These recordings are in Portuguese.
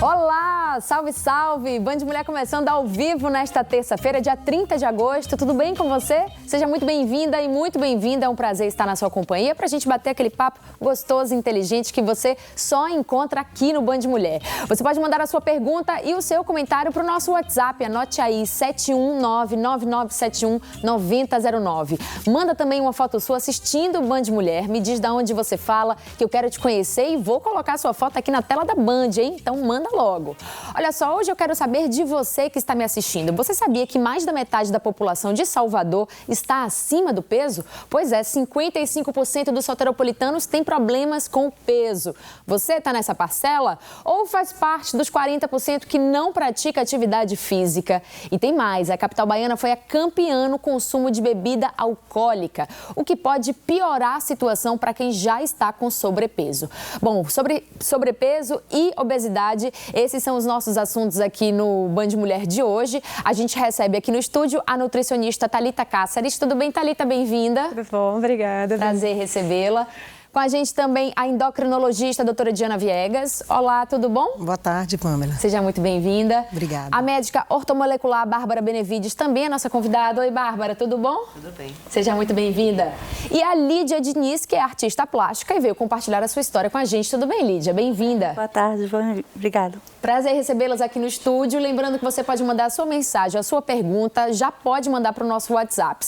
Olá, salve, salve! Band Mulher começando ao vivo nesta terça-feira, dia 30 de agosto. Tudo bem com você? Seja muito bem-vinda e muito bem-vinda. É um prazer estar na sua companhia para a gente bater aquele papo gostoso e inteligente que você só encontra aqui no Band Mulher. Você pode mandar a sua pergunta e o seu comentário para o nosso WhatsApp. Anote aí, 719-9971-9009. Manda também uma foto sua assistindo o Band Mulher. Me diz de onde você fala, que eu quero te conhecer e vou colocar sua foto aqui na tela da Band, hein? Então manda logo. Olha só, hoje eu quero saber de você que está me assistindo. Você sabia que mais da metade da população de Salvador está acima do peso? Pois é, 55% dos soteropolitanos têm problemas com o peso. Você está nessa parcela? Ou faz parte dos 40% que não pratica atividade física? E tem mais, a capital baiana foi a campeã no consumo de bebida alcoólica, o que pode piorar a situação para quem já está com sobrepeso. Bom, sobre sobrepeso e obesidade, esses são os nossos assuntos aqui no Band Mulher de hoje. A gente recebe aqui no estúdio a nutricionista Thalita Cáceres. Tudo bem, Thalita? Bem-vinda. Tudo bom, obrigada. Prazer recebê-la. Com a gente também a endocrinologista, a doutora Diana Viegas. Olá, tudo bom? Boa tarde, Pamela. Seja muito bem-vinda. Obrigada. A médica ortomolecular Bárbara Benevides também é nossa convidada. Oi, Bárbara, tudo bom? Tudo bem. Seja muito bem-vinda. E a Lídia Diniz, que é artista plástica e veio compartilhar a sua história com a gente. Tudo bem, Lídia? Bem-vinda. Boa tarde, obrigada. Prazer recebê-las aqui no estúdio. Lembrando que você pode mandar a sua mensagem, a sua pergunta, já pode mandar para o nosso WhatsApp,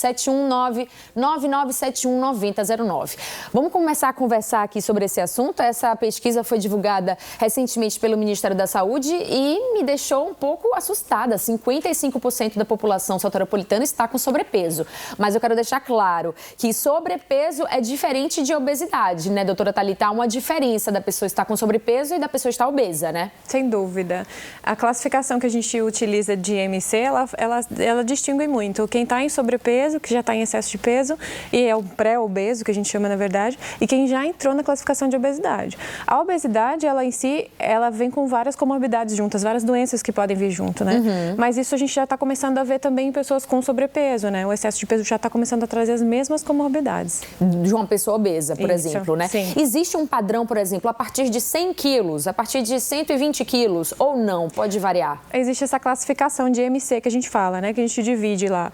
719-9971-9009. Vamos começar a conversar aqui sobre esse assunto. Essa pesquisa foi divulgada recentemente pelo Ministério da Saúde e me deixou um pouco assustada. 55% da população soteropolitana está com sobrepeso. Mas eu quero deixar claro que sobrepeso é diferente de obesidade, né, doutora Thalita? Há uma diferença da pessoa estar com sobrepeso e da pessoa estar obesa, né? Sem dúvida. A classificação que a gente utiliza de IMC, ela distingue muito quem está em sobrepeso, que já está em excesso de peso, e é o pré-obeso, que a gente chama na verdade, e quem já entrou na classificação de obesidade. A obesidade, ela em si, ela vem com várias comorbidades juntas, várias doenças que podem vir junto, né? Mas isso a gente já está começando a ver também em pessoas com sobrepeso, né? O excesso de peso já está começando a trazer as mesmas comorbidades. De uma pessoa obesa, por exemplo, né? Sim. Existe um padrão, por exemplo, a partir de 100 quilos, a partir de 120 quilos, ou não? Pode variar? Existe essa classificação de IMC que a gente fala, né? Que a gente divide lá.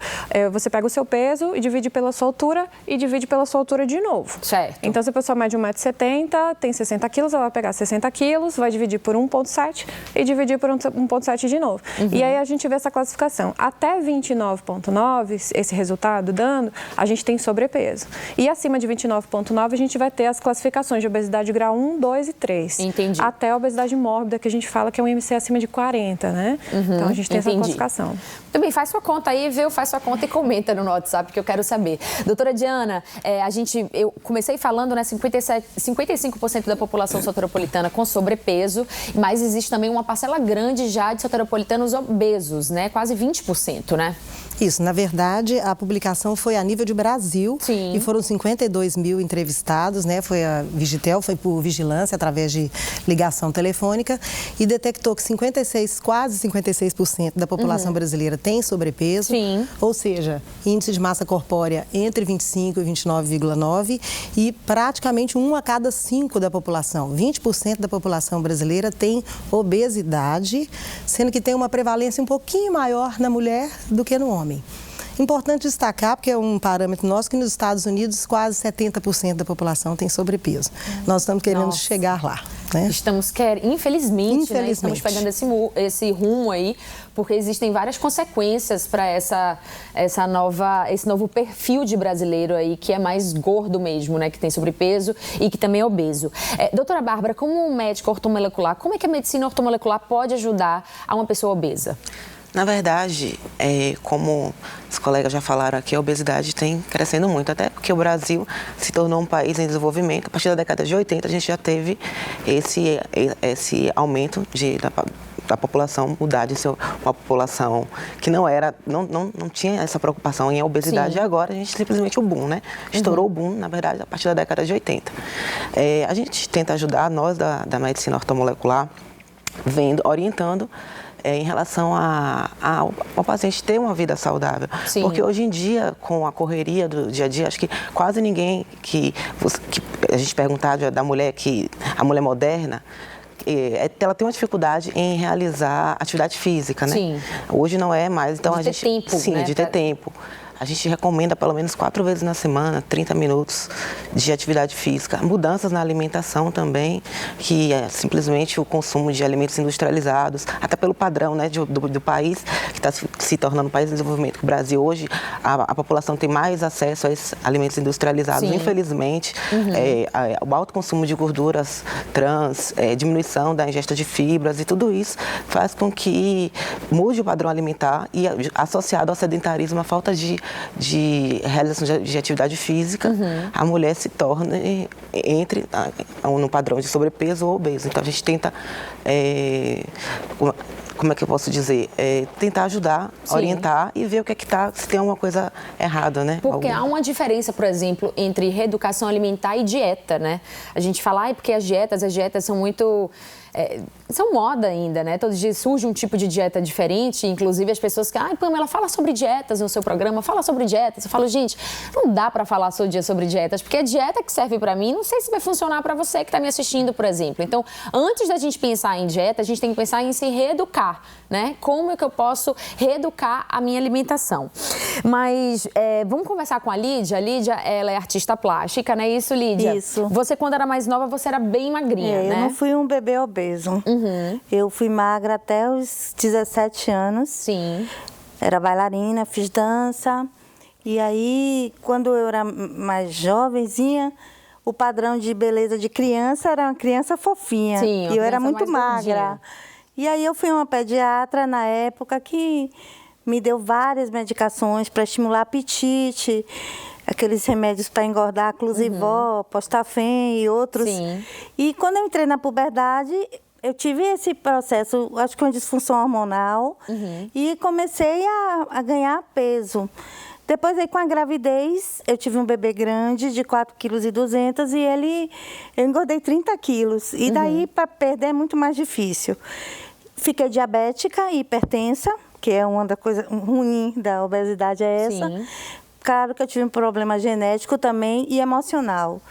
Você pega o seu peso e divide pela sua altura e divide pela sua altura de novo. Certo. Então, se a pessoa mede 1,70 m, tem 60 quilos, ela vai pegar 60 quilos, vai dividir por 1,7 e dividir por 1,7 de novo. E aí a gente vê essa classificação. Até 29,9, esse resultado dando, a gente tem sobrepeso. E acima de 29,9, a gente vai ter as classificações de obesidade grau 1, 2 e 3. Entendi. Até a obesidade mórbida, que a gente fala que é um IMC acima de 40, né? Então, a gente tem essa classificação. Também faz sua conta aí, viu? Faz sua conta e comenta no WhatsApp, que eu quero saber. Doutora Diana, eu comecei falando, né, 55% da população soteropolitana com sobrepeso, mas existe também uma parcela grande já de soteropolitanos obesos, né? Quase 20%, né? Isso, na verdade, a publicação foi a nível de Brasil. Sim. E foram 52 mil entrevistados, né? Foi a Vigitel, foi por vigilância, através de ligação telefônica, e detectou que quase 56% da população brasileira tem sobrepeso. Sim. Ou seja, índice de massa corpórea entre 25 e 29,9 e praticamente 1 a cada 5 da população. 20% da população brasileira tem obesidade, sendo que tem uma prevalência um pouquinho maior na mulher do que no homem. Importante destacar, porque é um parâmetro nosso, que nos Estados Unidos quase 70% da população tem sobrepeso. Nós estamos querendo chegar lá, né? Infelizmente, né? Estamos pegando esse rumo aí, porque existem várias consequências para esse novo perfil de brasileiro aí, que é mais gordo mesmo, né? Que tem sobrepeso e que também é obeso. Doutora Bárbara, como médica ortomolecular, como é que a medicina ortomolecular pode ajudar a uma pessoa obesa? Na verdade, como os colegas já falaram aqui, a obesidade tem crescendo muito, até porque o Brasil se tornou um país em desenvolvimento. A partir da década de 80, a gente já teve esse aumento da população mudar de ser uma população que não tinha essa preocupação em obesidade. Sim. E agora a gente simplesmente o boom, né? Estourou o boom, na verdade, a partir da década de 80. A gente tenta ajudar, nós da medicina ortomolecular, orientando em relação ao paciente ter uma vida saudável. Sim. Porque hoje em dia, com a correria do dia a dia, acho que quase ninguém que a gente perguntar da mulher, a mulher moderna, ela tem uma dificuldade em realizar atividade física, né? Sim. Hoje não é mais, então de ter tempo, sim, né? de ter tempo. A gente recomenda pelo menos 4 vezes na semana, 30 minutos de atividade física. Mudanças na alimentação também, que é simplesmente o consumo de alimentos industrializados, até pelo padrão, né, do país, que está se tornando um país de desenvolvimento. O Brasil hoje, a população tem mais acesso a esses alimentos industrializados, sim, infelizmente. O alto consumo de gorduras trans, diminuição da ingesta de fibras e tudo isso faz com que mude o padrão alimentar e, associado ao sedentarismo, a falta de realização de atividade física, a mulher se torna no padrão de sobrepeso ou obeso. Então a gente tenta, como é que eu posso dizer, tentar ajudar, sim, orientar e ver o que é que tá, se tem alguma coisa errada, né? Porque há uma diferença, por exemplo, entre reeducação alimentar e dieta, né? A gente fala, porque as dietas são muito... são moda ainda, né? Todos os dias surge um tipo de dieta diferente, inclusive as pessoas que, Pamela, fala sobre dietas no seu programa, fala sobre dietas. Eu falo, gente, não dá pra falar sobre dietas, porque a dieta que serve pra mim, não sei se vai funcionar pra você que tá me assistindo, por exemplo. Então, antes da gente pensar em dieta, a gente tem que pensar em se reeducar, né? Como é que eu posso reeducar a minha alimentação? Mas vamos conversar com a Lídia. A Lídia, ela é artista plástica, não é isso, Lídia? Isso. Você, quando era mais nova, você era bem magrinha, né? Eu não fui um bebê obeso. Eu fui magra até os 17 anos. Sim. Era bailarina, fiz dança. E aí, quando eu era mais jovenzinha, o padrão de beleza de criança era uma criança fofinha. Sim, e eu era muito magra. Gordinha. E aí eu fui uma pediatra na época que me deu várias medicações para estimular apetite, aqueles remédios para engordar, Clusivó, Postafem e outros. Sim. E quando eu entrei na puberdade, eu tive esse processo, acho que uma disfunção hormonal, e comecei a ganhar peso. Depois, aí, com a gravidez, eu tive um bebê grande de 4,2 kg e eu engordei 30 quilos. E daí, para perder, é muito mais difícil. Fiquei diabética e hipertensa, que é uma da coisa ruim da obesidade, é essa. Sim. Claro que eu tive um problema genético também e emocional.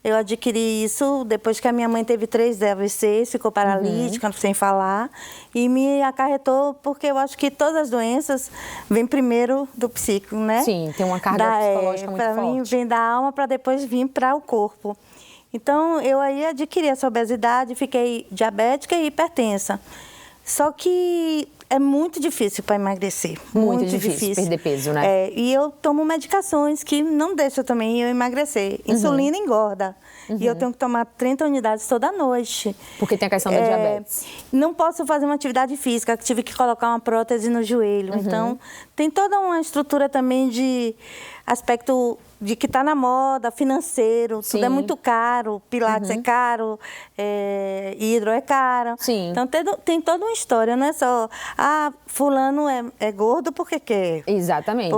Eu adquiri isso depois que a minha mãe teve 3 AVCs, ficou paralítica, sem falar, e me acarretou, porque eu acho que todas as doenças vêm primeiro do psíquico, né? Sim, tem uma carga psicológica muito forte. Para mim, vem da alma para depois vir para o corpo. Então, eu aí adquiri essa obesidade, fiquei diabética e hipertensa. Só que é muito difícil para emagrecer. Muito difícil perder peso, né? E eu tomo medicações que não deixam também eu emagrecer. Insulina engorda. E eu tenho que tomar 30 unidades toda noite. Porque tem a questão da diabetes. Não posso fazer uma atividade física, tive que colocar uma prótese no joelho. Então, tem toda uma estrutura também de aspecto de que está na moda, financeiro, tudo é muito caro, pilates é caro, hidro é caro. Sim. Então tem toda uma história, não é só, fulano é gordo porque quer. Exatamente.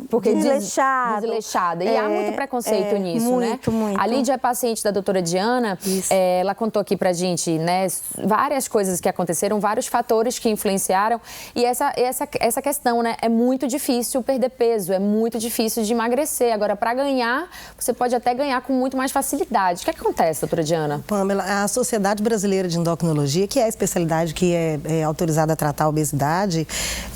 Porque desleixado. Desleixada. E há muito preconceito nisso, muito, né? Muito. A Lídia é paciente da doutora Diana. Ela contou aqui pra gente, né, várias coisas que aconteceram, vários fatores que influenciaram. E essa questão, né? É muito difícil perder peso, é muito difícil de emagrecer. Agora, para ganhar, você pode até ganhar com muito mais facilidade. O que acontece, doutora Diana? Pamela, a Sociedade Brasileira de Endocrinologia, que é a especialidade que é autorizada a tratar a obesidade,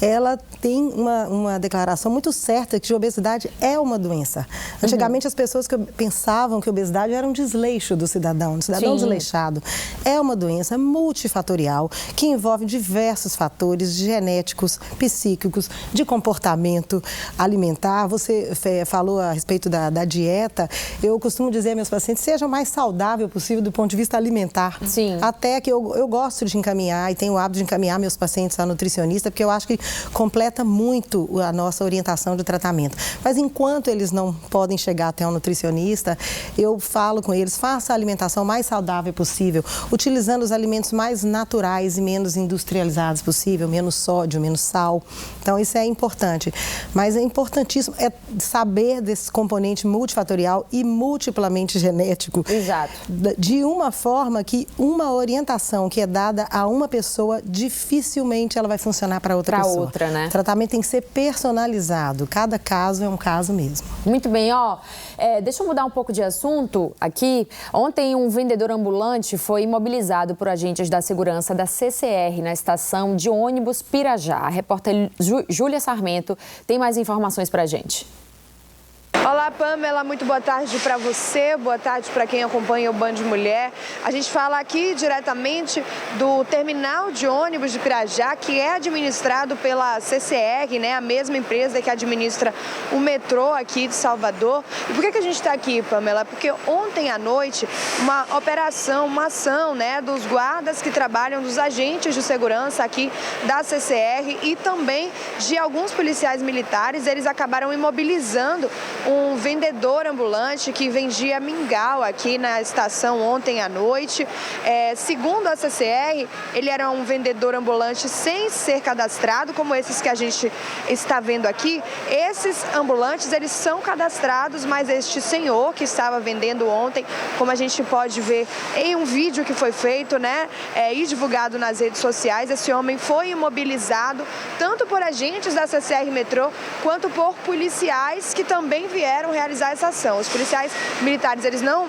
ela tem uma declaração muito certa que a obesidade é uma doença. Antigamente, as pessoas pensavam que a obesidade era um desleixo do cidadão desleixado. É uma doença multifatorial que envolve diversos fatores genéticos, psíquicos, de comportamento alimentar. Você falou a respeito da dieta. Eu costumo dizer a meus pacientes, seja o mais saudável possível do ponto de vista alimentar. Sim. Até que eu gosto de encaminhar e tenho o hábito de encaminhar meus pacientes à nutricionista, porque eu acho que completa muito a nossa orientação de tratamento. Mas enquanto eles não podem chegar até um nutricionista, eu falo com eles, faça a alimentação mais saudável possível, utilizando os alimentos mais naturais e menos industrializados possível, menos sódio, menos sal. Então, isso é importante. Mas é importantíssimo saber desse componente multifatorial e multiplamente genético. Exato. De uma forma que uma orientação que é dada a uma pessoa, dificilmente ela vai funcionar para outra pessoa. Outra, né? O tratamento tem que ser personalizado. cada caso é um caso mesmo. Muito bem, deixa eu mudar um pouco de assunto aqui. Ontem um vendedor ambulante foi imobilizado por agentes da segurança da CCR na estação de ônibus Pirajá. A repórter Júlia Sarmento tem mais informações pra gente. Olá, Pamela, muito boa tarde para você, boa tarde para quem acompanha o Band Mulher. A gente fala aqui diretamente do terminal de ônibus de Pirajá, que é administrado pela CCR, né, a mesma empresa que administra o metrô aqui de Salvador. E por que a gente está aqui, Pamela? Porque ontem à noite, uma operação, uma ação, né, dos guardas que trabalham, dos agentes de segurança aqui da CCR e também de alguns policiais militares, eles acabaram imobilizando um vendedor ambulante que vendia mingau aqui na estação ontem à noite. Segundo a CCR, ele era um vendedor ambulante sem ser cadastrado, como esses que a gente está vendo aqui. Esses ambulantes, eles são cadastrados, mas este senhor que estava vendendo ontem, como a gente pode ver em um vídeo que foi feito, né, e divulgado nas redes sociais, esse homem foi imobilizado tanto por agentes da CCR Metrô quanto por policiais que também vieram realizar essa ação. Os policiais militares, eles não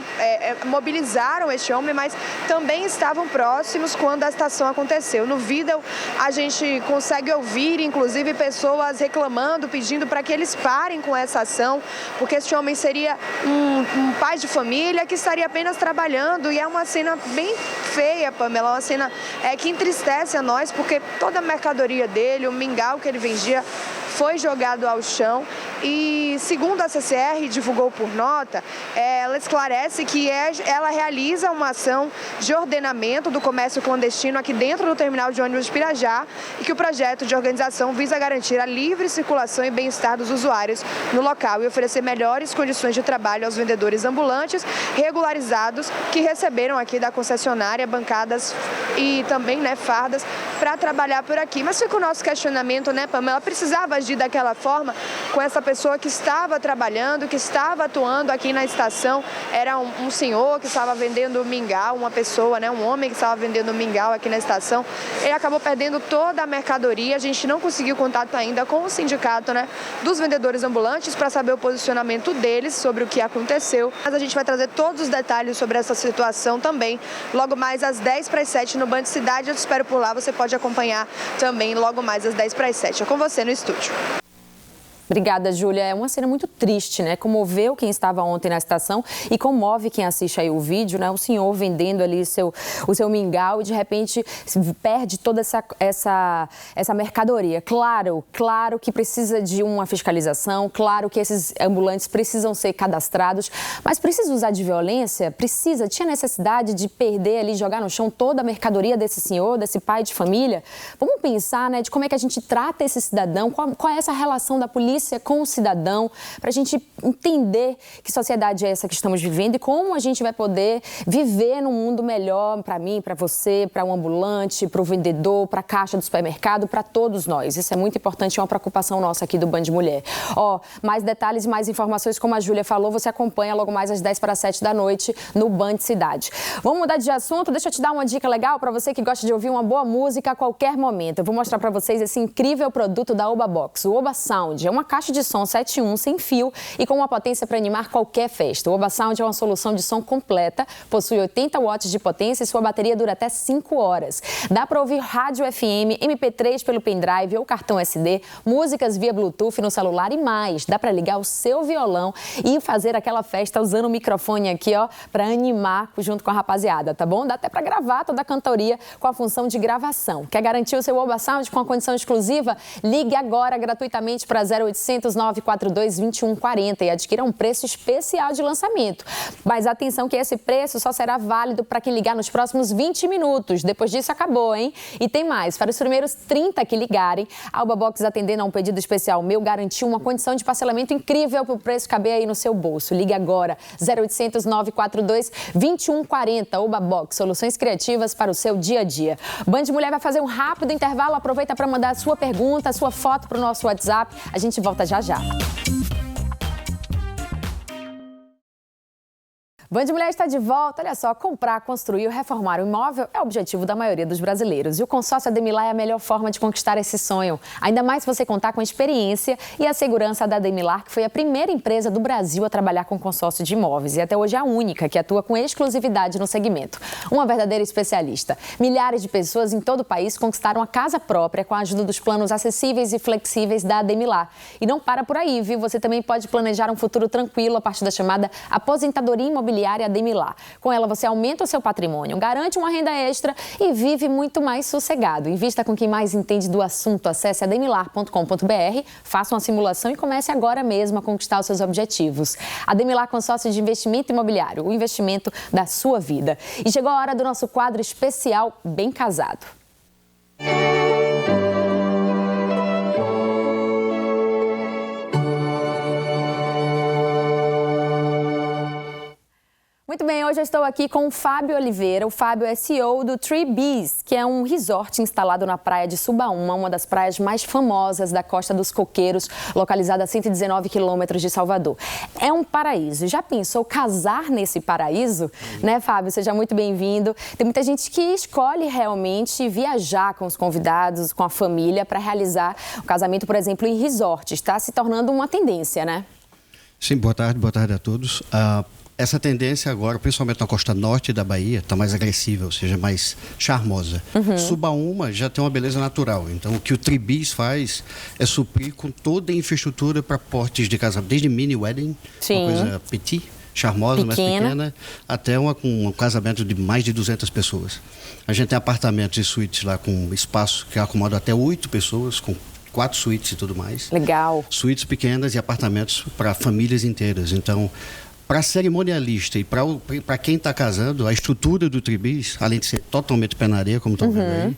mobilizaram este homem, mas também estavam próximos quando a estação aconteceu. No vídeo, a gente consegue ouvir, inclusive, pessoas reclamando, pedindo para que eles parem com essa ação, porque este homem seria um pai de família que estaria apenas trabalhando, e é uma cena bem feia, Pamela, uma cena que entristece a nós, porque toda a mercadoria dele, o mingau que ele vendia, foi jogado ao chão. E segundo a CCR divulgou por nota, ela esclarece que ela realiza uma ação de ordenamento do comércio clandestino aqui dentro do terminal de ônibus de Pirajá e que o projeto de organização visa garantir a livre circulação e bem-estar dos usuários no local e oferecer melhores condições de trabalho aos vendedores ambulantes regularizados que receberam aqui da concessionária bancadas e também, né, fardas para trabalhar por aqui. Mas fica o nosso questionamento, né, Pamela? Precisava agir daquela forma com essa pessoa que estava trabalhando, que estava atuando aqui na estação? Era um senhor que estava vendendo mingau, uma pessoa, né, um homem que estava vendendo mingau aqui na estação. Ele acabou perdendo toda a mercadoria. A gente não conseguiu contato ainda com o sindicato, né, dos vendedores ambulantes para saber o posicionamento deles sobre o que aconteceu. Mas a gente vai trazer todos os detalhes sobre essa situação também logo mais às 10:07 no Band Cidade. Eu te espero por lá. Você pode acompanhar também logo mais às 10:07. É com você no estúdio. Obrigada, Júlia. É uma cena muito triste, né? Comoveu quem estava ontem na estação e comove quem assiste aí o vídeo, né? O senhor vendendo ali o seu mingau e de repente perde toda essa mercadoria. Claro que precisa de uma fiscalização, claro que esses ambulantes precisam ser cadastrados, mas precisa usar de violência? Precisa? Tinha necessidade de perder ali, jogar no chão toda a mercadoria desse senhor, desse pai de família? Vamos pensar, né, de como é que a gente trata esse cidadão, qual é essa relação da polícia com o cidadão, para a gente entender que sociedade é essa que estamos vivendo e como a gente vai poder viver num mundo melhor para mim, para você, para o ambulante, para o vendedor, para a caixa do supermercado, para todos nós. Isso é muito importante, é uma preocupação nossa aqui do Band Mulher. Mais detalhes e mais informações, como a Júlia falou, você acompanha logo mais às 10:07 da noite no Band Cidade. Vamos mudar de assunto? Deixa eu te dar uma dica legal para você que gosta de ouvir uma boa música a qualquer momento. Eu vou mostrar para vocês esse incrível produto da Oba Box, o Oba Sound. É uma caixa de som 7.1 sem fio e com uma potência para animar qualquer festa. O Oba Sound é uma solução de som completa, possui 80 watts de potência e sua bateria dura até 5 horas. Dá para ouvir rádio FM, MP3 pelo pendrive ou cartão SD, músicas via Bluetooth no celular e mais. Dá para ligar o seu violão e fazer aquela festa usando o microfone aqui, para animar junto com a rapaziada, tá bom? Dá até para gravar toda a cantoria com a função de gravação. Quer garantir o seu Oba Sound com a condição exclusiva? Ligue agora gratuitamente para 0800 942 2140 e adquira um preço especial de lançamento. Mas atenção que esse preço só será válido para quem ligar nos próximos 20 minutos. Depois disso acabou, hein? E tem mais. Para os primeiros 30 que ligarem, a Oba Box, atendendo a um pedido especial meu, garantiu uma condição de parcelamento incrível para o preço caber aí no seu bolso. Ligue agora. 0800 942 2140. Oba Box, soluções criativas para o seu dia a dia. Band Mulher vai fazer um rápido intervalo. Aproveita para mandar a sua pergunta, a sua foto para o nosso WhatsApp. A gente volta já. Band Mulher está de volta. Olha só, comprar, construir ou reformar um imóvel é o objetivo da maioria dos brasileiros. E o consórcio Ademilar é a melhor forma de conquistar esse sonho. Ainda mais se você contar com a experiência e a segurança da Ademilar, que foi a primeira empresa do Brasil a trabalhar com consórcio de imóveis. E até hoje é a única que atua com exclusividade no segmento. Uma verdadeira especialista. Milhares de pessoas em todo o país conquistaram a casa própria com a ajuda dos planos acessíveis e flexíveis da Ademilar. E não para por aí, viu? Você também pode planejar um futuro tranquilo a partir da chamada aposentadoria imobiliária Ademilar. Com ela, você aumenta o seu patrimônio, garante uma renda extra e vive muito mais sossegado. Invista com quem mais entende do assunto. Acesse ademilar.com.br, faça uma simulação e comece agora mesmo a conquistar os seus objetivos. Ademilar Consórcio de Investimento Imobiliário, o investimento da sua vida. E chegou a hora do nosso quadro especial Bem Casado. Muito bem, hoje eu estou aqui com o Fábio Oliveira. O Fábio é CEO do Three Bees, que é um resort instalado na praia de Subaúma, uma das praias mais famosas da Costa dos Coqueiros, localizada a 119 quilômetros de Salvador. É um paraíso. Já pensou casar nesse paraíso? Né, Fábio? Seja muito bem-vindo. Tem muita gente que escolhe realmente viajar com os convidados, com a família, para realizar o casamento, por exemplo, em resort. Está se tornando uma tendência, né? Sim, boa tarde a todos. Essa tendência agora, principalmente na costa norte da Bahia, está mais agressiva, ou seja, mais charmosa. Subaúma já tem uma beleza natural. Então, o que o Three Bees faz é suprir com toda a infraestrutura para portes de casamento, desde mini wedding, uma coisa petit, charmosa, mais pequena, até um casamento de mais de 200 pessoas. A gente tem apartamentos e suítes lá com espaço que acomoda até 8 pessoas, com 4 suítes e tudo mais. Legal. Suítes pequenas e apartamentos para famílias inteiras. Então, para cerimonialista e para quem está casando, a estrutura do Three Bees, além de ser totalmente pé na areia, como estão vendo aí,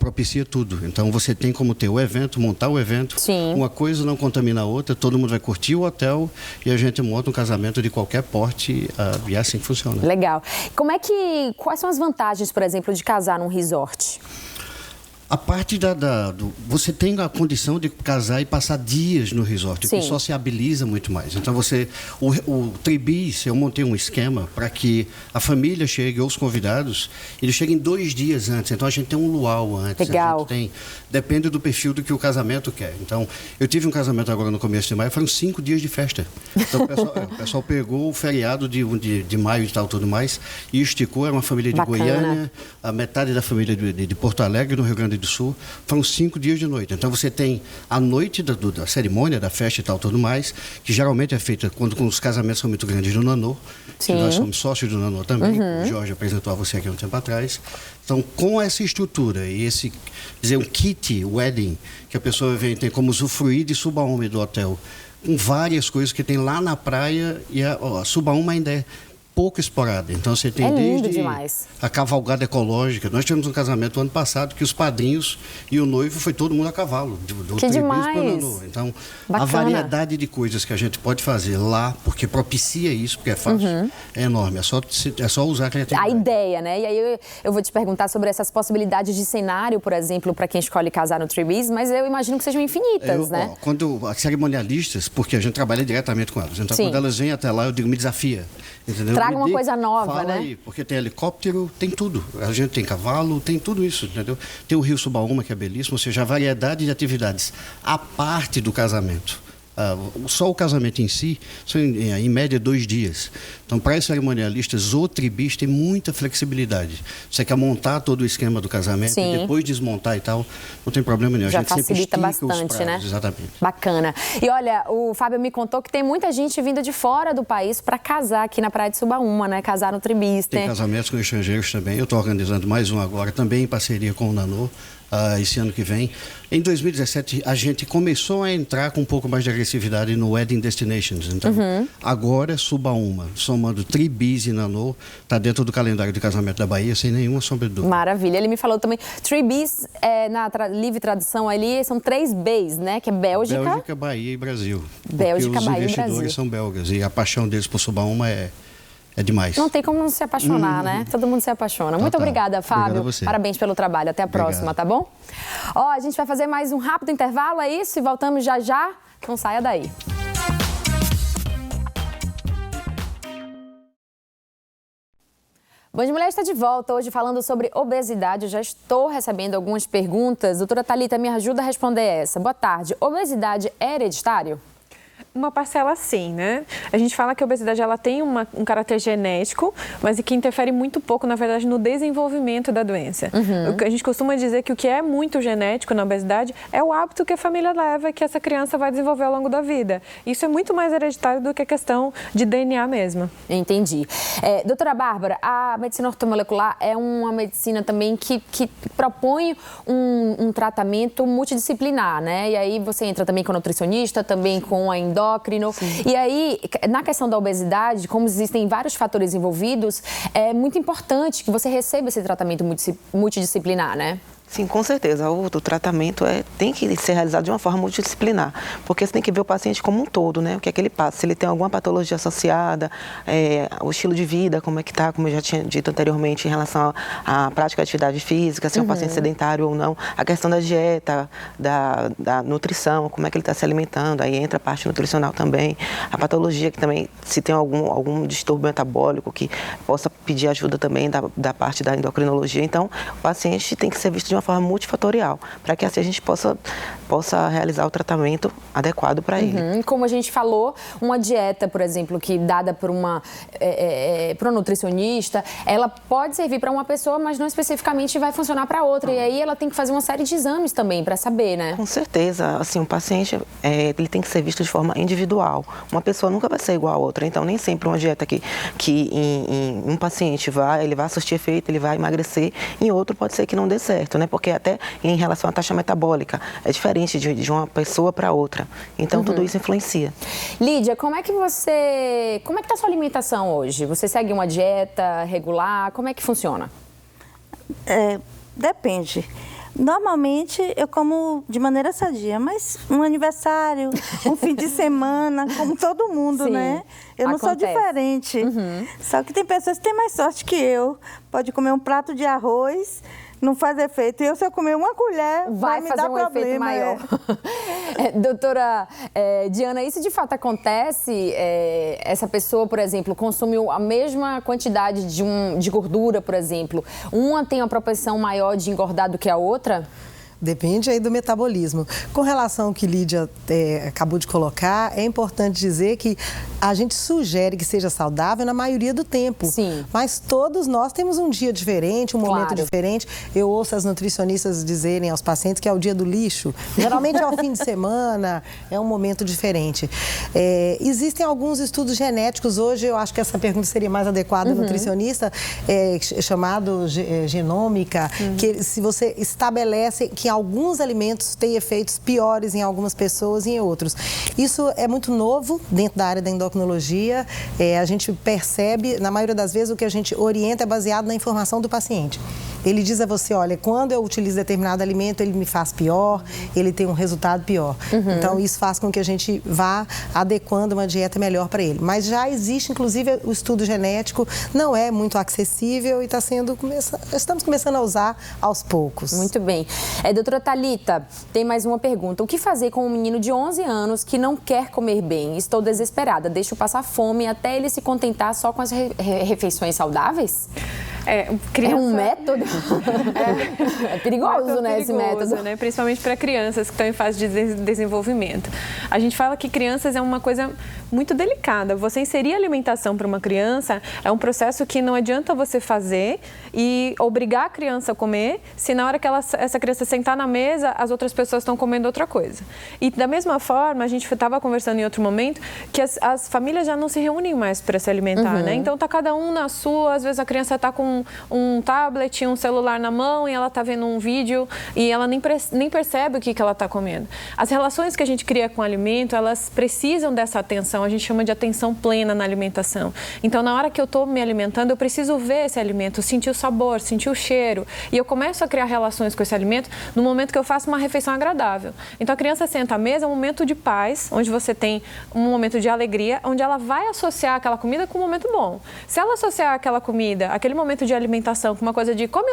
propicia tudo. Então, você tem como ter o evento, montar o evento. Sim. Uma coisa não contamina a outra, todo mundo vai curtir o hotel e a gente monta um casamento de qualquer porte e é assim que funciona. Legal. Quais são as vantagens, por exemplo, de casar num resort? A parte você tem a condição de casar e passar dias no resort, que sociabiliza muito mais. Então, o Three Bees, eu montei um esquema para que a família chegue, ou os convidados, eles cheguem 2 dias antes. Então, a gente tem um luau antes. Legal. Depende do perfil do que o casamento quer. Então, eu tive um casamento agora no começo de maio, foram 5 dias de festa. Então, o pessoal pegou o feriado de maio e tal, tudo mais, e esticou. Era uma família de Goiânia, a metade da família de Porto Alegre, no Rio Grande do Sul. Foram 5 dias de noite. Então, você tem a noite da cerimônia, da festa e tal, tudo mais, que geralmente é feita quando os casamentos são muito grandes no Nanô. Que nós somos sócios do Nanô também. O Jorge apresentou a você aqui um tempo atrás. Então, com essa estrutura e um kit wedding, que a pessoa tem como usufruir de Subaúma e do hotel, com várias coisas que tem lá na praia, e a Subaúma ainda é pouco explorada. Então, você tem desde a cavalgada ecológica. Nós tivemos um casamento ano passado que os padrinhos e o noivo foi todo mundo a cavalo. Que demais! Então, a variedade de coisas que a gente pode fazer lá, porque propicia isso, porque é fácil, é enorme. É só usar a criatividade. A ideia, né? E aí eu vou te perguntar sobre essas possibilidades de cenário, por exemplo, para quem escolhe casar no Three Bees, mas eu imagino que sejam infinitas, né? Quando as cerimonialistas, porque a gente trabalha diretamente com elas, então quando elas vêm até lá, eu digo, me desafia. Entendeu? Traga uma coisa nova, fala né? Aí, porque tem helicóptero, tem tudo. A gente tem cavalo, tem tudo isso, entendeu? Tem o Rio Subaúma, que é belíssimo, ou seja, a variedade de atividades, a parte do casamento. Só o casamento em si, são em média 2 dias. Então, para os cerimonialistas, o Three Bees tem muita flexibilidade. Você quer montar todo o esquema do casamento e depois desmontar e tal, não tem problema nenhum. Já a gente facilita sempre estica bastante, os prazos, né? Exatamente. Bacana. E olha, o Fábio me contou que tem muita gente vindo de fora do país para casar aqui na praia de Subaúma, né? Casar no Three Bees. Tem casamentos com estrangeiros também. Eu estou organizando mais um agora, também em parceria com o Nanô. Esse ano que vem. Em 2017, a gente começou a entrar com um pouco mais de agressividade no Wedding Destinations. Então, agora, Subaúma, somando Three Bees e Nanô, está dentro do calendário de casamento da Bahia, sem nenhuma sombra de dúvida. Maravilha. Ele me falou também, Three Bees, na livre tradução ali, são 3 Bs, né? Que é Bélgica, Bahia e Brasil. Bélgica, Bahia e Brasil. Os investidores são belgas e a paixão deles por Subaúma é demais. Não tem como não se apaixonar, né? Todo mundo se apaixona. Muito obrigada, Fábio. Obrigado a você. Parabéns pelo trabalho. Até a próxima, tá bom? A gente vai fazer mais um rápido intervalo, é isso? E voltamos já já. Não saia daí. Band Mulher está de volta hoje falando sobre obesidade. Eu já estou recebendo algumas perguntas. Doutora Thalita, me ajuda a responder essa. Boa tarde. Obesidade é hereditário? Uma parcela sim, né? A gente fala que a obesidade ela tem um caráter genético, mas que interfere muito pouco, na verdade, no desenvolvimento da doença. A gente costuma dizer que o que é muito genético na obesidade é o hábito que a família leva e que essa criança vai desenvolver ao longo da vida. Isso é muito mais hereditário do que a questão de DNA mesmo. Entendi. Doutora Bárbara, a medicina ortomolecular é uma medicina também que propõe um tratamento multidisciplinar, né? E aí você entra também com o nutricionista, também com a endócrino. Sim. E aí, na questão da obesidade, como existem vários fatores envolvidos, é muito importante que você receba esse tratamento multidisciplinar, né? Sim, com certeza. O tratamento tem que ser realizado de uma forma multidisciplinar, porque você tem que ver o paciente como um todo, né? O que é que ele passa, se ele tem alguma patologia associada, o estilo de vida, como é que está, como eu já tinha dito anteriormente, em relação à prática de atividade física, se é um paciente sedentário ou não, a questão da dieta, da nutrição, como é que ele está se alimentando, aí entra a parte nutricional também, a patologia que também, se tem algum distúrbio metabólico que possa pedir ajuda também da parte da endocrinologia. Então, o paciente tem que ser visto de uma forma multifatorial, para que assim a gente possa realizar o tratamento adequado para ele. Como a gente falou, uma dieta, por exemplo, que dada por um nutricionista, ela pode servir para uma pessoa, mas não especificamente vai funcionar para outra. E aí ela tem que fazer uma série de exames também para saber, né? Com certeza. Assim, um paciente ele tem que ser visto de forma individual. Uma pessoa nunca vai ser igual a outra. Então, nem sempre uma dieta que em um paciente ele vai surtir efeito, ele vai emagrecer, em outro pode ser que não dê certo, né? Porque até em relação à taxa metabólica, é diferente de uma pessoa para outra. Então, tudo isso influencia. Lídia, como é que está a sua alimentação hoje? Você segue uma dieta regular? Como é que funciona? Depende. Normalmente eu como de maneira sadia, mas um aniversário, um fim de semana, como todo mundo, Sim, né? Eu não sou diferente. Só que tem pessoas que têm mais sorte que eu. Pode comer um prato de arroz, não faz efeito. E se eu comer uma colher, vai me dar problema. Efeito maior. Doutora Diana, isso de fato acontece? Essa pessoa, por exemplo, consumiu a mesma quantidade de gordura, por exemplo. Uma tem uma propensão maior de engordar do que a outra? Depende aí do metabolismo. Com relação ao que Lídia acabou de colocar, é importante dizer que a gente sugere que seja saudável na maioria do tempo. Sim. Mas todos nós temos um dia diferente, um momento diferente. Eu ouço as nutricionistas dizerem aos pacientes que é o dia do lixo. Geralmente é o fim de semana, é um momento diferente. Existem alguns estudos genéticos. Hoje eu acho que essa pergunta seria mais adequada ao nutricionista, chamado genômica, que se você estabelece que alguns alimentos têm efeitos piores em algumas pessoas e em outros. Isso é muito novo dentro da área da endocrinologia. A gente percebe, na maioria das vezes, o que a gente orienta é baseado na informação do paciente. Ele diz a você, olha, quando eu utilizo determinado alimento, ele me faz pior, ele tem um resultado pior. Então, isso faz com que a gente vá adequando uma dieta melhor para ele. Mas já existe, inclusive, o estudo genético, não é muito acessível e estamos começando a usar aos poucos. Muito bem. Doutora Thalita, tem mais uma pergunta. O que fazer com um menino de 11 anos que não quer comer bem? Estou desesperada, deixo passar fome até ele se contentar só com as refeições saudáveis? Criança... É um método? É perigoso, né, esse método? Né? Principalmente para crianças que estão em fase de desenvolvimento. A gente fala que crianças é uma coisa muito delicada. Você inserir alimentação para uma criança é um processo que não adianta você fazer e obrigar a criança a comer, se na hora que essa criança sentar na mesa, as outras pessoas estão comendo outra coisa. E da mesma forma, a gente estava conversando em outro momento, que as famílias já não se reúnem mais para se alimentar, né? Então tá cada um na sua, às vezes a criança está com um tablet, um celular na mão e ela está vendo um vídeo e ela nem percebe o que ela está comendo. As relações que a gente cria com o alimento, elas precisam dessa atenção, a gente chama de atenção plena na alimentação. Então, na hora que eu estou me alimentando, eu preciso ver esse alimento, sentir o sabor, sentir o cheiro. E eu começo a criar relações com esse alimento no momento que eu faço uma refeição agradável. Então, a criança senta à mesa, é um momento de paz, onde você tem um momento de alegria, onde ela vai associar aquela comida com um momento bom. Se ela associar aquela comida, aquele momento de alimentação com uma coisa de come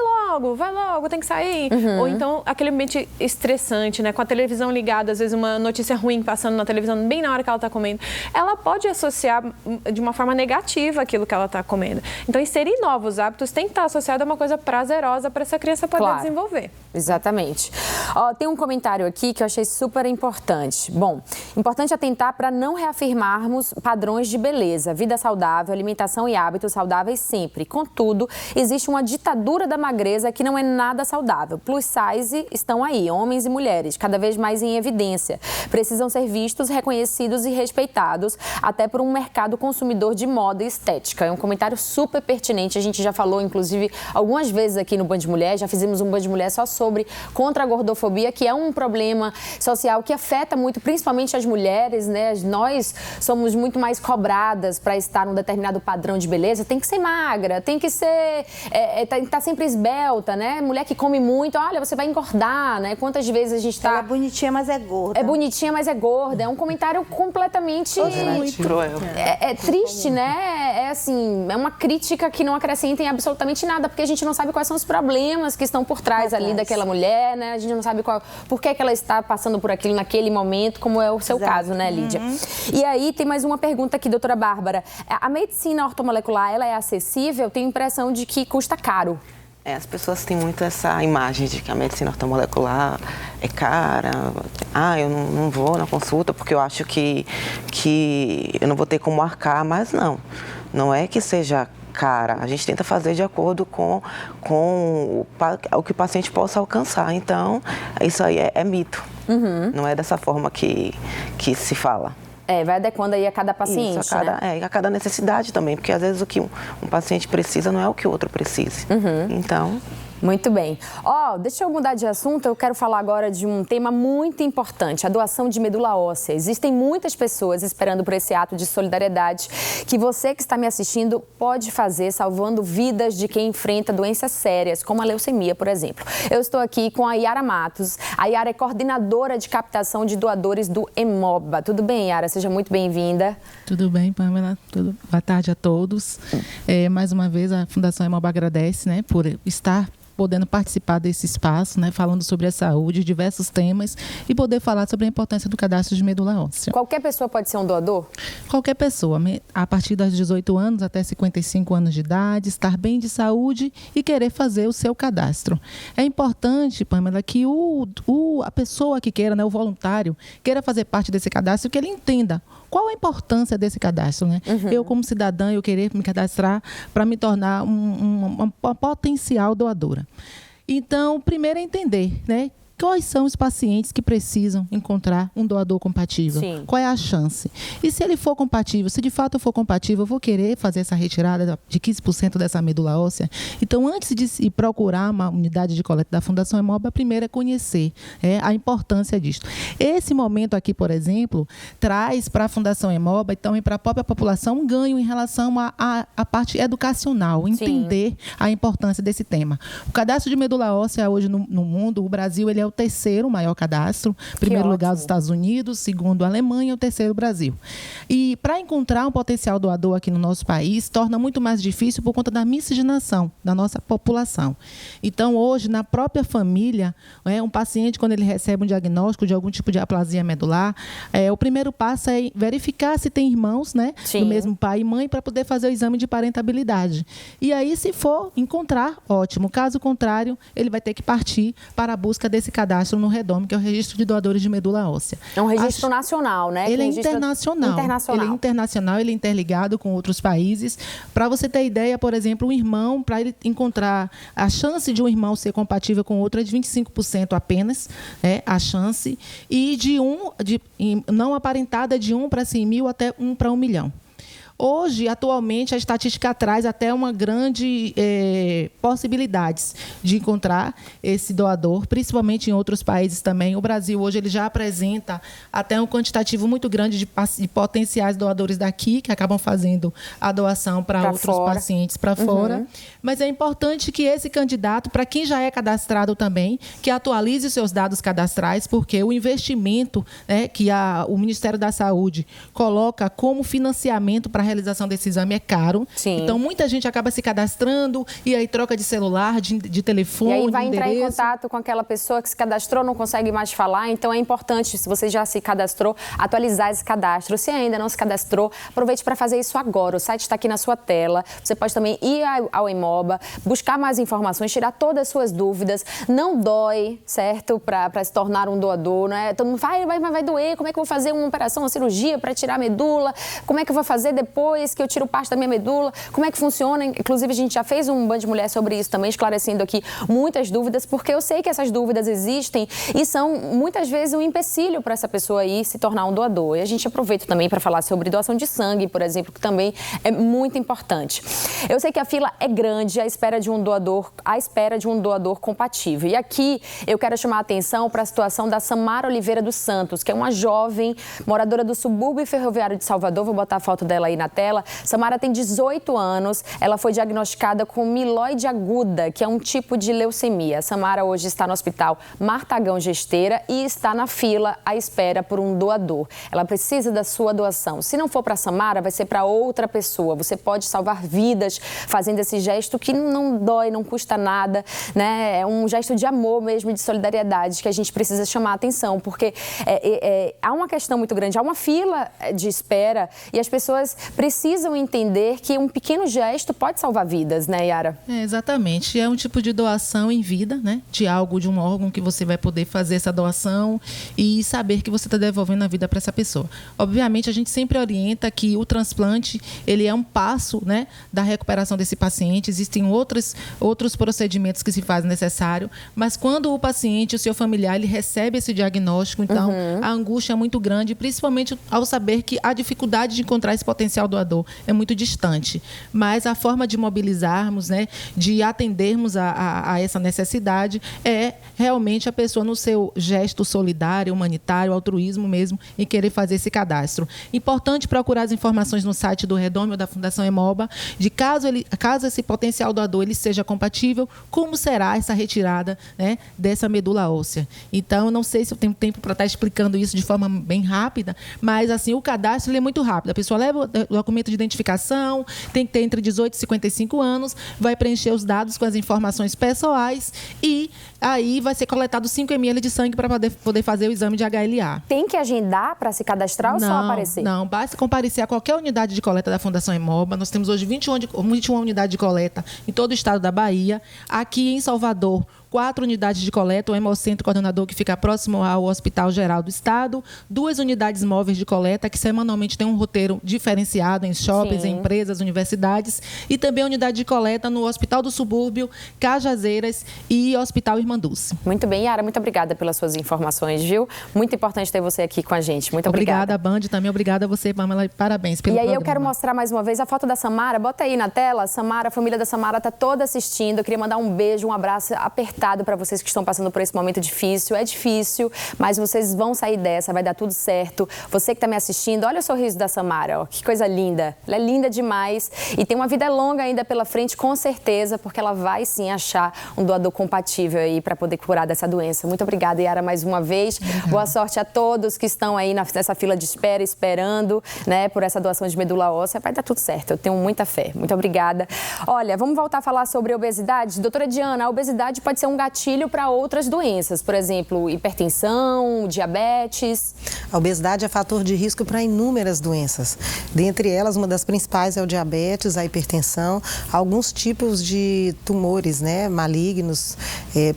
vai logo, tem que sair. Ou então, aquele ambiente estressante, né? Com a televisão ligada, às vezes uma notícia ruim passando na televisão, bem na hora que ela está comendo. Ela pode associar de uma forma negativa aquilo que ela está comendo. Então, inserir novos hábitos tem que estar associado a uma coisa prazerosa para essa criança poder desenvolver. Exatamente. Ó, tem um comentário aqui que eu achei super importante. Bom, importante atentar para não reafirmarmos padrões de beleza, vida saudável, alimentação e hábitos saudáveis sempre. Contudo, existe uma ditadura da magreza que não é nada saudável. Plus size estão aí, homens e mulheres, cada vez mais em evidência. Precisam ser vistos, reconhecidos e respeitados, até por um mercado consumidor de moda e estética. É um comentário super pertinente. A gente já falou, inclusive, algumas vezes aqui no Band Mulher, já fizemos um Band Mulher só sobre contra a gordofobia, que é um problema social que afeta muito, principalmente as mulheres, né? Nós somos muito mais cobradas para estar num determinado padrão de beleza. Tem que ser magra, tem que ser, tem que estar sempre esbelta, né? Mulher que come muito, olha, você vai engordar, né? Quantas vezes a gente está... Ela é bonitinha, mas é gorda. É bonitinha, mas é gorda. É um comentário completamente... Muito cruel. É triste, né? É assim, é uma crítica que não acrescenta em absolutamente nada, porque a gente não sabe quais são os problemas que estão por trás ali daquela mulher, né? A gente não sabe por que ela está passando por aquilo naquele momento, como é o seu caso, né, Lídia? E aí tem mais uma pergunta aqui, doutora Bárbara. A medicina ortomolecular, ela é acessível? Tenho a impressão de que custa caro. As pessoas têm muito essa imagem de que a medicina ortomolecular é cara. Eu não vou na consulta porque eu acho que eu não vou ter como arcar, mas não é que seja cara. A gente tenta fazer de acordo com o que o paciente possa alcançar. Então, isso aí é mito. Não é dessa forma que se fala. Vai adequando aí a cada paciente, isso, a cada necessidade também, porque às vezes o que um paciente precisa não é o que o outro precise. Então... Muito bem. Deixa eu mudar de assunto, eu quero falar agora de um tema muito importante, a doação de medula óssea. Existem muitas pessoas esperando por esse ato de solidariedade que você que está me assistindo pode fazer, salvando vidas de quem enfrenta doenças sérias, como a leucemia, por exemplo. Eu estou aqui com a Yara Matos. A Yara é coordenadora de captação de doadores do Hemoba. Tudo bem, Yara? Seja muito bem-vinda. Tudo bem, Pamela. Boa tarde a todos. Mais uma vez, a Fundação Hemoba agradece, né, por estar podendo participar desse espaço, né, falando sobre a saúde, diversos temas e poder falar sobre a importância do cadastro de medula óssea. Qualquer pessoa pode ser um doador? Qualquer pessoa, a partir dos 18 anos até 55 anos de idade, estar bem de saúde e querer fazer o seu cadastro. É importante, Pamela, que a pessoa que queira, né, o voluntário, queira fazer parte desse cadastro, que ele entenda qual a importância desse cadastro, né? Eu, como cidadã, eu querer me cadastrar para me tornar uma potencial doadora. Então, primeiro é entender, né? Quais são os pacientes que precisam encontrar um doador compatível? Sim. Qual é a chance? E se ele for compatível, se de fato eu for compatível, eu vou querer fazer essa retirada de 15% dessa medula óssea. Então, antes de procurar uma unidade de coleta da Fundação Hemoba, a primeira é conhecer a importância disso. Esse momento aqui, por exemplo, traz para a Fundação Hemoba e também para a própria população um ganho em relação à parte educacional, entender a importância desse tema. O cadastro de medula óssea hoje no mundo, o Brasil, ele é o terceiro maior cadastro. Primeiro lugar, os Estados Unidos, segundo a Alemanha, o terceiro, o Brasil. E para encontrar um potencial doador aqui no nosso país, torna muito mais difícil por conta da miscigenação da nossa população. Então, hoje, na própria família, um paciente, quando ele recebe um diagnóstico de algum tipo de aplasia medular, o primeiro passo é verificar se tem irmãos, né, do mesmo pai e mãe, para poder fazer o exame de parentabilidade. E aí, se for encontrar, ótimo. Caso contrário, ele vai ter que partir para a busca desse cadastro no REDOME, que é o Registro de Doadores de Medula Óssea. É um registro nacional, né? Ele é internacional. Ele é internacional, ele é interligado com outros países. Para você ter ideia, por exemplo, um irmão, para ele encontrar a chance de um irmão ser compatível com outro é de 25% apenas, a chance, e não aparentada de 1 para 100 mil até 1 para 1 milhão. Hoje, atualmente, a estatística traz até uma grande possibilidades de encontrar esse doador, principalmente em outros países também. O Brasil, hoje, ele já apresenta até um quantitativo muito grande de potenciais doadores daqui, que acabam fazendo a doação para outros pacientes para fora. Mas é importante que esse candidato, para quem já é cadastrado também, que atualize os seus dados cadastrais, porque o investimento que o Ministério da Saúde coloca como financiamento para realização desse exame é caro. Sim. Então, muita gente acaba se cadastrando e aí troca de celular, de telefone, E aí vai de entrar em endereço. contato com aquela pessoa que se cadastrou, não consegue mais falar. Então é importante, se você já se cadastrou, atualizar esse cadastro. Se ainda não se cadastrou, aproveite para fazer isso agora. O site está aqui na sua tela. Você pode também ir ao Hemoba, buscar mais informações, tirar todas as suas dúvidas. Não dói, certo? Para se tornar um doador, né? Todo mundo vai doer. Como é que eu vou fazer uma operação, uma cirurgia para tirar a medula? Como é que eu vou fazer depois que eu tiro parte da minha medula? Como é que funciona? Inclusive, a gente já fez um Band Mulher sobre isso também, esclarecendo aqui muitas dúvidas, porque eu sei que essas dúvidas existem e são muitas vezes um empecilho para essa pessoa aí se tornar um doador. E a gente aproveita também para falar sobre doação de sangue, por exemplo, que também é muito importante. Eu sei que a fila é grande à espera de um doador compatível. E aqui eu quero chamar a atenção para a situação da Samara Oliveira dos Santos, que é uma jovem moradora do subúrbio ferroviário de Salvador. Vou botar a foto dela aí na tela. Samara tem 18 anos, ela foi diagnosticada com mieloide aguda, que é um tipo de leucemia. A Samara hoje está no hospital Martagão Gesteira e está na fila à espera por um doador. Ela precisa da sua doação. Se não for para a Samara, vai ser para outra pessoa. Você pode salvar vidas fazendo esse gesto que não dói, não custa nada, né? É um gesto de amor mesmo, de solidariedade, que a gente precisa chamar a atenção, porque há uma questão muito grande, há uma fila de espera e as pessoas precisam entender que um pequeno gesto pode salvar vidas, né, Yara? Exatamente. É um tipo de doação em vida, né? De algo, de um órgão que você vai poder fazer essa doação e saber que você está devolvendo a vida para essa pessoa. Obviamente, a gente sempre orienta que o transplante, ele é um passo, né, da recuperação desse paciente. Existem outros procedimentos que se fazem necessário, mas quando o paciente, o seu familiar, ele recebe esse diagnóstico, então a angústia é muito grande, principalmente ao saber que a dificuldade de encontrar esse potencial doador é muito distante. Mas a forma de mobilizarmos, né, de atendermos a essa necessidade é realmente a pessoa no seu gesto solidário, humanitário, altruísmo mesmo, em querer fazer esse cadastro. Importante procurar as informações no site do Redome ou da Fundação Hemoba, de caso esse potencial doador ele seja compatível, como será essa retirada, né, dessa medula óssea. Então, não sei se eu tenho tempo para estar explicando isso de forma bem rápida, mas assim, o cadastro ele é muito rápido. A pessoa leva o documento de identificação, tem que ter entre 18 e 55 anos, vai preencher os dados com as informações pessoais e aí vai ser coletado 5 ml de sangue para poder fazer o exame de HLA. Tem que agendar para se cadastrar ou só aparecer? Não, basta comparecer a qualquer unidade de coleta da Fundação Hemoba. Nós temos hoje 21 unidades de coleta em todo o estado da Bahia. Aqui em Salvador, 4 unidades de coleta, o Hemocentro Coordenador, que fica próximo ao Hospital Geral do Estado, 2 unidades móveis de coleta, que semanalmente tem um roteiro diferenciado em shoppings, em empresas, universidades, e também a unidade de coleta no Hospital do Subúrbio, Cajazeiras e Hospital Irmanduz. Muito bem, Yara, muito obrigada pelas suas informações, viu? Muito importante ter você aqui com a gente. Muito obrigada. Obrigada, Band, também obrigada a você, Pamela, e parabéns pelo programa. E aí eu quero mostrar mais uma vez a foto da Samara, bota aí na tela. Samara, a família da Samara está toda assistindo. Eu queria mandar um beijo, um abraço apertado para vocês que estão passando por esse momento difícil. É difícil, mas vocês vão sair dessa, vai dar tudo certo. Você que está me assistindo, olha o sorriso da Samara, ó, que coisa linda. Ela é linda demais e tem uma vida longa ainda pela frente, com certeza, porque ela vai sim achar um doador compatível aí para poder curar dessa doença. Muito obrigada, Yara, mais uma vez. Obrigada. Boa sorte a todos que estão aí nessa fila de espera, esperando, né, por essa doação de medula óssea. Vai dar tudo certo, eu tenho muita fé. Muito obrigada. Olha, vamos voltar a falar sobre obesidade? Doutora Diana, a obesidade pode ser um gatilho para outras doenças, por exemplo, hipertensão, diabetes. A obesidade é fator de risco para inúmeras doenças. Dentre elas, uma das principais é o diabetes, a hipertensão, alguns tipos de tumores, né, malignos.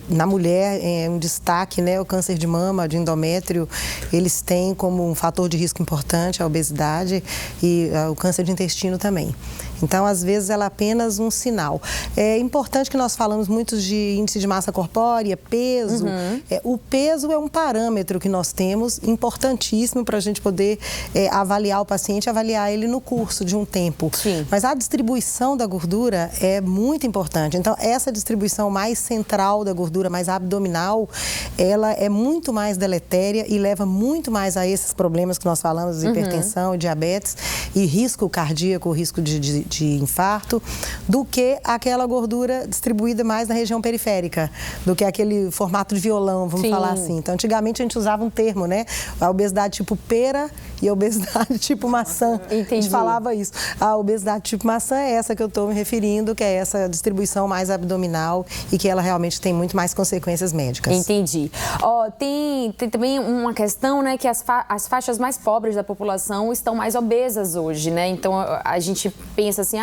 Na mulher, um destaque, né, o câncer de mama, de endométrio, eles têm como um fator de risco importante a obesidade e o câncer de intestino também. Então, às vezes, ela é apenas um sinal. É importante que nós falamos muito de índice de massa corpórea, peso. O peso é um parâmetro que nós temos importantíssimo para a gente poder avaliar o paciente, avaliar ele no curso de um tempo. Sim. Mas a distribuição da gordura é muito importante. Então, essa distribuição mais central da gordura, mais abdominal, ela é muito mais deletéria e leva muito mais a esses problemas que nós falamos, hipertensão, diabetes e risco cardíaco, risco de de infarto, do que aquela gordura distribuída mais na região periférica, do que aquele formato de violão, vamos falar assim. Então, antigamente a gente usava um termo, né? A obesidade tipo pera e a obesidade tipo maçã. Entendi. A gente falava isso. A obesidade tipo maçã é essa que eu estou me referindo, que é essa distribuição mais abdominal e que ela realmente tem muito mais consequências médicas. Entendi. Tem também uma questão, né, que as faixas mais pobres da população estão mais obesas hoje, né? Então a gente pensa assim,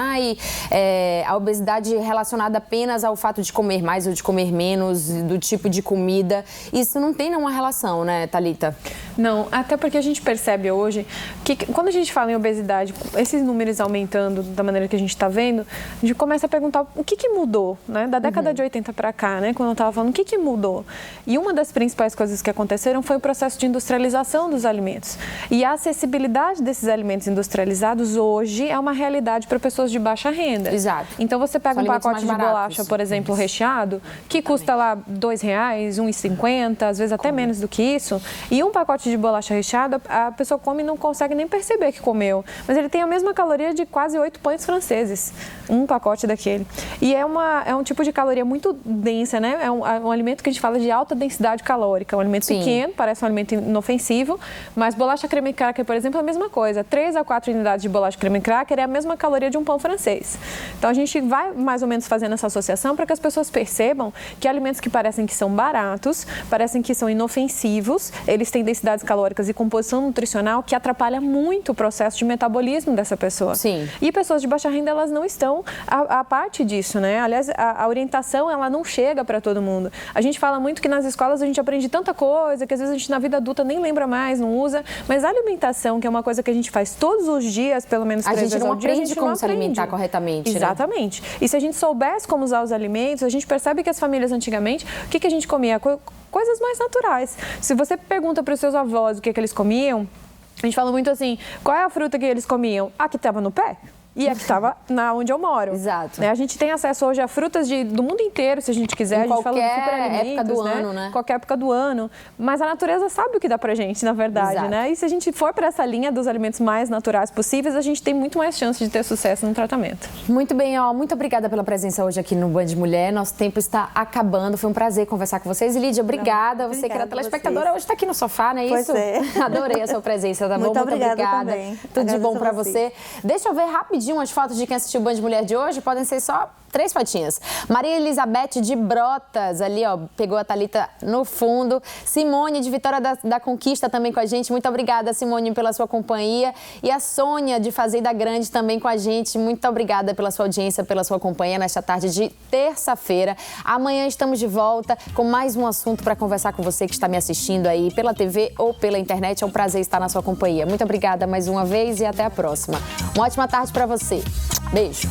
a obesidade relacionada apenas ao fato de comer mais ou de comer menos, do tipo de comida, isso não tem nenhuma relação, né, Thalita? Não, até porque a gente percebe hoje que quando a gente fala em obesidade, esses números aumentando da maneira que a gente está vendo, a gente começa a perguntar o que mudou, né? Da década de 80 para cá, né? Quando eu estava falando, o que mudou? E uma das principais coisas que aconteceram foi o processo de industrialização dos alimentos. E a acessibilidade desses alimentos industrializados hoje é uma realidade para pessoas de baixa renda. Exato. Então você pega São um pacote de baratos. bolacha, por exemplo, recheado, que custa lá R$2, R$1,50, às vezes até menos do que isso, e um pacote de bolacha recheada, a pessoa come e não consegue nem perceber que comeu. Mas ele tem a mesma caloria de quase 8 pães franceses, um pacote daquele. E é um tipo de caloria muito densa, né? É um alimento que a gente fala de alta densidade calórica. É um alimento pequeno, parece um alimento inofensivo, mas bolacha creme cracker, por exemplo, é a mesma coisa. 3 a 4 unidades de bolacha creme cracker é a mesma caloria de um pão francês. Então a gente vai mais ou menos fazendo essa associação para que as pessoas percebam que alimentos que parecem que são baratos, parecem que são inofensivos, eles têm densidades calóricas e composição nutricional que atrapalha muito o processo de metabolismo dessa pessoa. Sim. E pessoas de baixa renda, elas não estão a parte disso, né? Aliás, a orientação, ela não chega para todo mundo. A gente fala muito que nas escolas a gente aprende tanta coisa, que às vezes a gente na vida adulta nem lembra mais, não usa, mas a alimentação, que é uma coisa que a gente faz todos os dias, pelo menos 3 vezes ao dia, a gente não aprende como se alimentar corretamente, Exatamente. E se a gente soubesse como usar os alimentos, a gente percebe que as famílias antigamente, o que a gente comia? Coisas mais naturais. Se você pergunta para os seus avós o que eles comiam, a gente fala muito assim, qual é a fruta que eles comiam? A que estava no pé. E a que estava onde eu moro. Exato. A gente tem acesso hoje a frutas do mundo inteiro, se a gente quiser. Em a gente fala de qualquer época do ano, né? Qualquer época do ano. Mas a natureza sabe o que dá pra gente, na verdade, Exato. né? E se a gente for para essa linha dos alimentos mais naturais possíveis, a gente tem muito mais chance de ter sucesso no tratamento. Muito bem, muito obrigada pela presença hoje aqui no Band Mulher. Nosso tempo está acabando. Foi um prazer conversar com vocês. E Lídia, obrigada. Você que era telespectadora, hoje está aqui no sofá, não é isso? Pois é. Adorei a sua presença, tá bom? Muito obrigada também. Tudo de Agradeço bom para a você. Deixa eu ver rapidinho as fotos de quem assistiu o Band Mulher de hoje. Podem ser só 3 fotinhas. Maria Elizabeth de Brotas, ali, ó, pegou a Thalita no fundo. Simone de Vitória da Conquista também com a gente. Muito obrigada, Simone, pela sua companhia. E a Sônia de Fazenda Grande também com a gente. Muito obrigada pela sua audiência, pela sua companhia nesta tarde de terça-feira. Amanhã estamos de volta com mais um assunto para conversar com você que está me assistindo aí pela TV ou pela internet. É um prazer estar na sua companhia. Muito obrigada mais uma vez e até a próxima. Uma ótima tarde para você. Beijo.